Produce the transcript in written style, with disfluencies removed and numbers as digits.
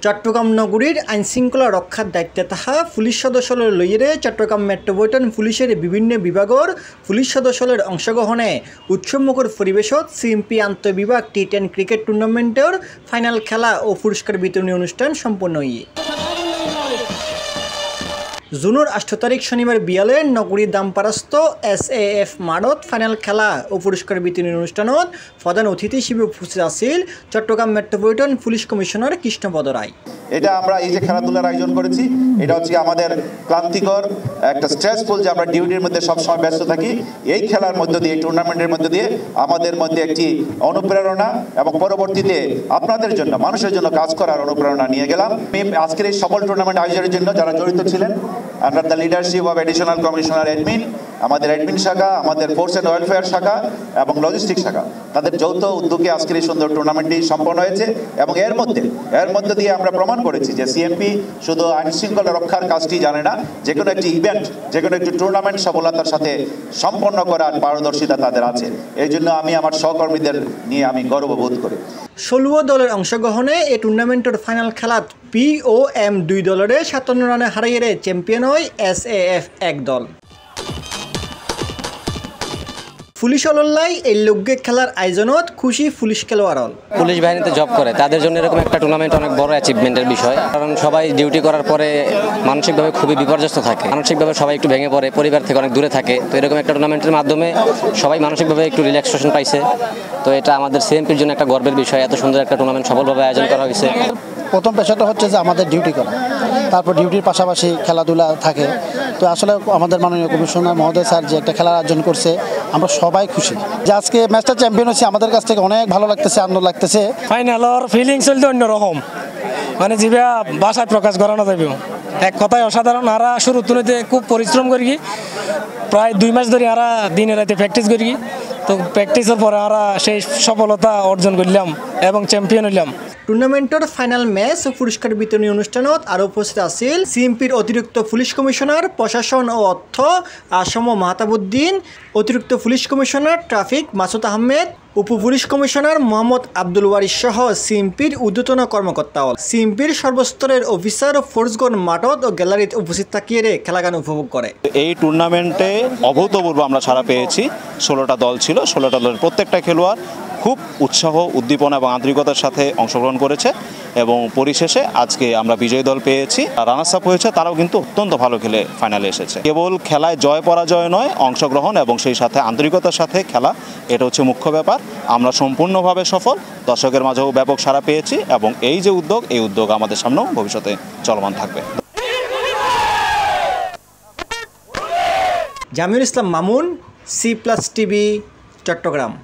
চট্টগ্রাম নগরীর আইনশৃঙ্খলা রক্ষার দায়িত্বে থাকা পুলিশ সদস্যদের লইয়ে চট্টগ্রাম মেট্রোপলিটন পুলিশের বিভিন্ন বিভাগের পুলিশ সদস্যদের অংশগ্রহণে উৎসবমুখর পরিবেশত সিএমপি আন্তঃবিভাগ টি10 ক্রিকেট টুর্নামেন্টের ফাইনাল খেলা ও পুরস্কার বিতরণী অনুষ্ঠান সম্পন্ন হয়ে জুনের 8 তারিখ শনিবার বিয়ালে নগরীর দামপারাস্ত SAF মাঠত ফাইনাল খেলা ও পুরস্কার বিতরণী অনুষ্ঠানত প্রধান অতিথি হিসেবে উপস্থিত আছেন Chattogram metropolitan police commissioner Krishnapada Roy. এটা আমরা এই যে খেলাধুলার আয়োজন করেছি, এটা হচ্ছে আমাদের ক্লান্তিকর একটা স্ট্রেসফুল যে আমরা ডিউটির মধ্যে সবসময় ব্যস্ত থাকি, এই খেলার মধ্য দিয়ে টুর্নামেন্টের মধ্য দিয়ে আমাদের মধ্যে একটি অনুপ্রেরণা এবং পরবর্তীতে আপনাদের জন্য মানুষের জন্য কাজ করার অনুপ্রেরণা নিয়ে গেলাম। আজকের এই সফল টুর্নামেন্ট আয়োজনের জন্য যারা জড়িত ছিলেন under the leadership of additional commissioner admin, আমাদের অ্যাডমিন শাখা, আমাদের ফোর্স অ্যান্ড ওয়েলফেয়ার শাখা এবং লজিস্টিক শাখা, তাদের যৌথ উদ্যোগে আজকের এই সুন্দর টুর্নামেন্টটি সম্পন্ন হয়েছে। এবং এর মধ্যে দিয়ে আমরা প্রমাণ করেছি যে সিএমপি শুধু আইনশৃঙ্খলা রক্ষার কাজটি জানে না, যে কোনো একটি ইভেন্ট, যে কোনো একটি টুর্নামেন্ট সফলতার সাথে সম্পন্ন করার পারদর্শিতা তাদের আছে। এই জন্য আমি আমার সহকর্মীদের নিয়ে আমি গর্ববোধ করি। 16 দলের অংশগ্রহণে এই টুর্নামেন্টের ফাইনাল খেলাত POM 2 দলের 57 রানে হারিয়ে চ্যাম্পিয়ন হয় SAF 1 দল। পুলিশ অলল্লাই এই লগ্গে খেলার আয়োজনত খুশি পুলিশ খেলোয়াড়। পুলিশ বাহিনীতে জব করে তাদের জন্য এরকম একটা টুর্নামেন্ট অনেক বড় অ্যাচিভমেন্টের বিষয়, কারণ সবাই ডিউটি করার পরে মানসিকভাবে খুবই বিপর্যস্ত থাকে, মানসিকভাবে সবাই একটু ভেঙে পড়ে, পরিবার থেকে অনেক দূরে থাকে। তো এরকম একটা টুর্নামেন্টের মাধ্যমে সবাই মানসিকভাবে একটু রিল্যাক্সেশন পাইছে। তো এটা আমাদের সিএমপির জন্য একটা গর্বের বিষয়, এত সুন্দর একটা টুর্নামেন্ট সফলভাবে আয়োজন করা হয়েছে। প্রথম পেশাটা হচ্ছে যে আমাদের ডিউটি করা, তারপর ডিউটির পাশাপাশি খেলাধুলা থাকে। তো আসলে আমাদের মাননীয় কমিশনার মহোদয় স্যার যে একটা খেলার আয়োজন করছে, আমরা সবাই খুশি যে আজকে ম্যাচটা চ্যাম্পিয়ন হচ্ছে। আমাদের কাছ থেকে অনেক ভালো লাগতেছে, আনন্দ লাগতেছে। ফাইনালের ফিলিংস হল অন্যরকম, মানে যেটা ভাষায় প্রকাশ করানো যাবে। এক কথায় অসাধারণ। আরা শুরু তুলতে খুব পরিশ্রম করি, প্রায় 2 মাস ধরে আরা দিনে রাতে প্র্যাকটিস করি। তো প্র্যাকটিসের পরে আমরা সেই সফলতা অর্জন করলাম এবং চ্যাম্পিয়ন হইলাম। টুর্নামেন্টের ফাইনাল ম্যাচ ও পুরস্কার বিতরণী অনুষ্ঠানত আরও উপস্থিত আছিল সিএমপির অতিরিক্ত পুলিশ কমিশনার প্রশাসন ও অর্থ আসম মাহতাবুদ্দিন, অতিরিক্ত police commissioner traffic Masud Ahmed, উপ পুলিশ কমিশনার মোহাম্মদ আব্দুল ওয়ারিস সহ সিএমপির ঊর্ধ্বতন কর্মকর্তা। সিএমপির সর্বস্তরের অফিসার ও ফোর্সগণ মাঠত ও গ্যালারিত উপস্থিত থাকিয়ে খেলাগান উপভোগ করে। এই টুর্নামেন্টে অভূতপূর্ব আমরা ছাড়া পেয়েছি। 16টা দল ছিল, 16টা দলের প্রত্যেকটা খেলোয়াড় খুব উৎসাহ, উদ্দীপনা এবং আন্তরিকতার সাথে অংশগ্রহণ করেছে এবং পরিশেষে আজকে আমরা বিজয়ী দল পেয়েছি। রানার্স আপ হয়েছে, তারাও কিন্তু অত্যন্ত ভালো খেলে ফাইনালে এসেছে। কেবল খেলায় জয় পরাজয় নয়, অংশগ্রহণ এবং সেই সাথে আন্তরিকতার সাথে খেলা, এটা হচ্ছে মুখ্য ব্যাপার। আমরা সম্পূর্ণভাবে সফল, দর্শকের মাঝেও ব্যাপক সাড়া পেয়েছি এবং এই যে উদ্যোগ, এই উদ্যোগ আমাদের সামনেও ভবিষ্যতে চলমান থাকবে। জামিউল ইসলাম মামুন, C+ TV, চট্টগ্রাম।